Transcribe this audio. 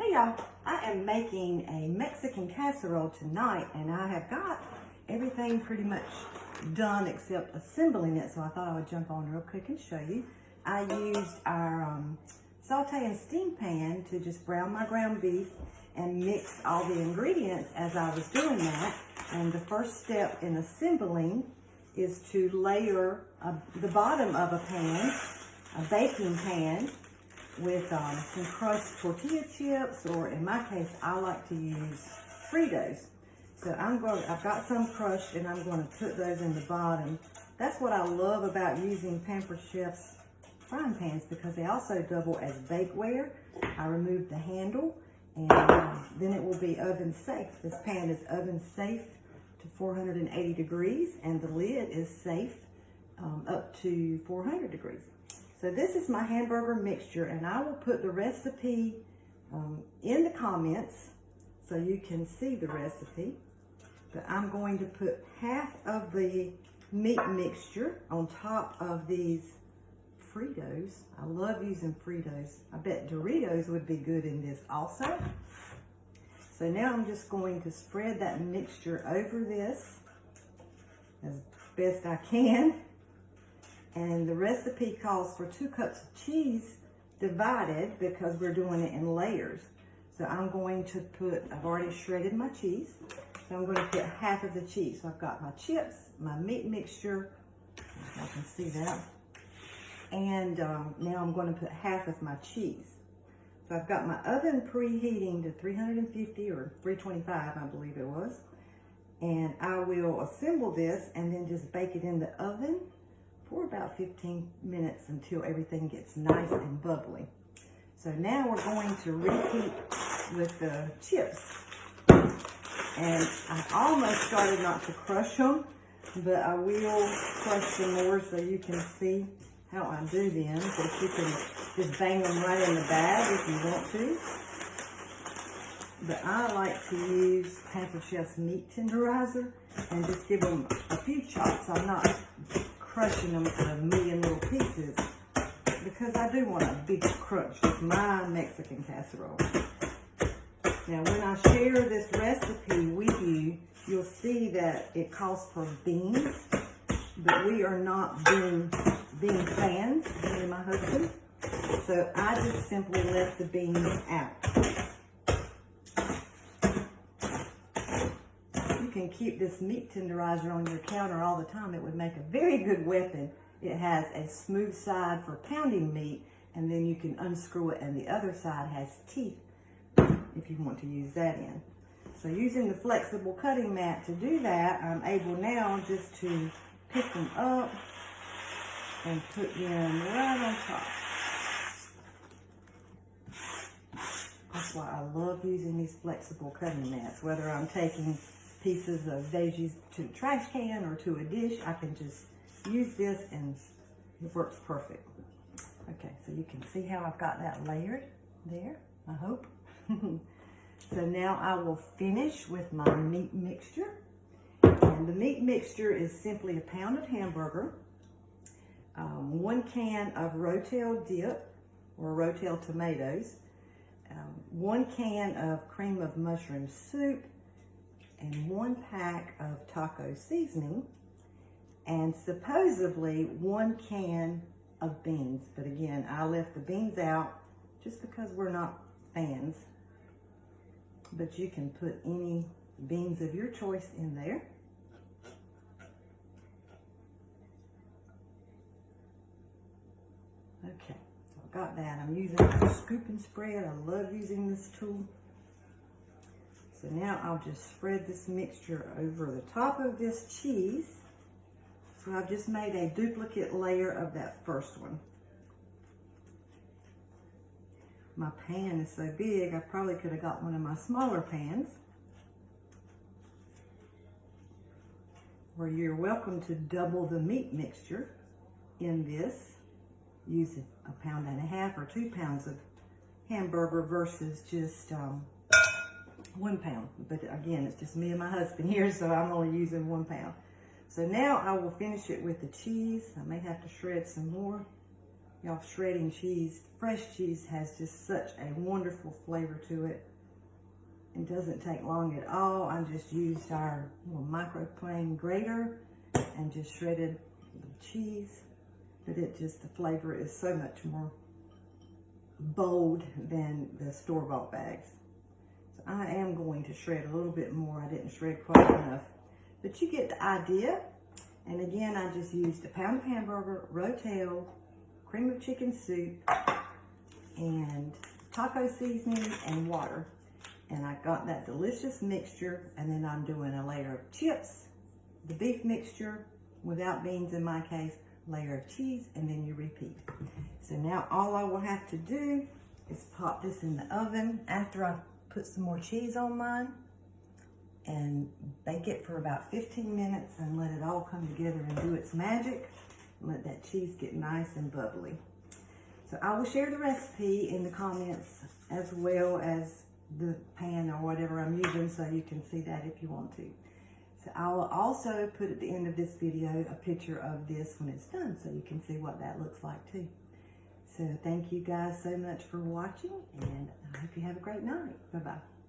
Hey y'all, I am making a Mexican casserole tonight, and I have got everything pretty much done except assembling it, so I thought I would jump on real quick and show you. I used our saute and steam pan to just brown my ground beef and mix all the ingredients as I was doing that. And the first step in assembling is to layer the bottom of a pan, a baking pan, with some crushed tortilla chips, or in my case, I like to use Fritos. So I've got some crushed, and I'm going to put those in the bottom. That's what I love about using Pampered Chef's frying pans, because they also double as bakeware. I removed the handle, and then it will be oven safe. This pan is oven safe to 480 degrees, and the lid is safe up to 400 degrees. So this is my hamburger mixture, and I will put the recipe in the comments so you can see the recipe. But I'm going to put half of the meat mixture on top of these Fritos. I love using Fritos. I bet Doritos would be good in this also. So now I'm just going to spread that mixture over this as best I can. And the recipe calls for 2 cups of cheese divided, because we're doing it in layers. So I'm going to put, I've already shredded my cheese, so I'm going to put half of the cheese. So I've got my chips, my meat mixture, if I can see that, and now I'm going to put half of my cheese. So I've got my oven preheating to 350 or 325, I believe it was, and I will assemble this and then just bake it in the oven for about 15 minutes until everything gets nice and bubbly. So now we're going to reheat with the chips. And I almost started not to crush them, but I will crush some more so you can see how I do them. So you can just bang them right in the bag if you want to. But I like to use Pampered Chef's meat tenderizer and just give them a few chops. I'm not crushing them to a million little pieces, because I do want a big crunch with my Mexican casserole. Now, when I share this recipe with you, you'll see that it calls for beans, but we are not bean fans, me and my husband, so I just simply left the beans out. You can keep this meat tenderizer on your counter all the time. It would make a very good weapon. It has a smooth side for pounding meat, and then you can unscrew it, and the other side has teeth if you want to use that in. So using the flexible cutting mat to do that, I'm able now just to pick them up and put them right on top. That's why I love using these flexible cutting mats. Whether I'm taking pieces of veggies to the trash can or to a dish, I can just use this and it works perfect. Okay, so you can see how I've got that layered there, I hope. So now I will finish with my meat mixture. And the meat mixture is simply a pound of hamburger, 1 can of Rotel dip or Rotel tomatoes, 1 can of cream of mushroom soup, and 1 pack of taco seasoning, and supposedly 1 can of beans. But again, I left the beans out just because we're not fans. But you can put any beans of your choice in there. Okay, so I've got that. I'm using a scoop and spread. I love using this tool. So now I'll just spread this mixture over the top of this cheese. So I've just made a duplicate layer of that first one. My pan is so big, I probably could have got one of my smaller pans. Or you're welcome to double the meat mixture in this. Use 1.5 pounds or 2 pounds of hamburger versus just 1 pound. But again, it's just me and my husband here, so I'm only using 1 pound. So now I will finish it with the cheese. I may have to shred some more. Y'all, shredding cheese, fresh cheese has just such a wonderful flavor to it. It doesn't take long at all. I just used our little microplane grater and just shredded the cheese. But the flavor is so much more bold than the store-bought bags. So I am going to shred a little bit more. I didn't shred quite enough. But you get the idea. And again, I just used a pound of hamburger, rotel, cream of chicken soup, and taco seasoning and water. And I got that delicious mixture, and then I'm doing a layer of chips, the beef mixture, without beans in my case, layer of cheese, and then you repeat. So now all I will have to do is pop this in the oven after I put some more cheese on mine, and bake it for about 15 minutes and let it all come together and do its magic. Let that cheese get nice and bubbly. So I will share the recipe in the comments as well as the pan or whatever I'm using, so you can see that if you want to. So I will also put at the end of this video a picture of this when it's done, so you can see what that looks like too. So thank you guys so much for watching, and I hope you have a great night. Bye-bye.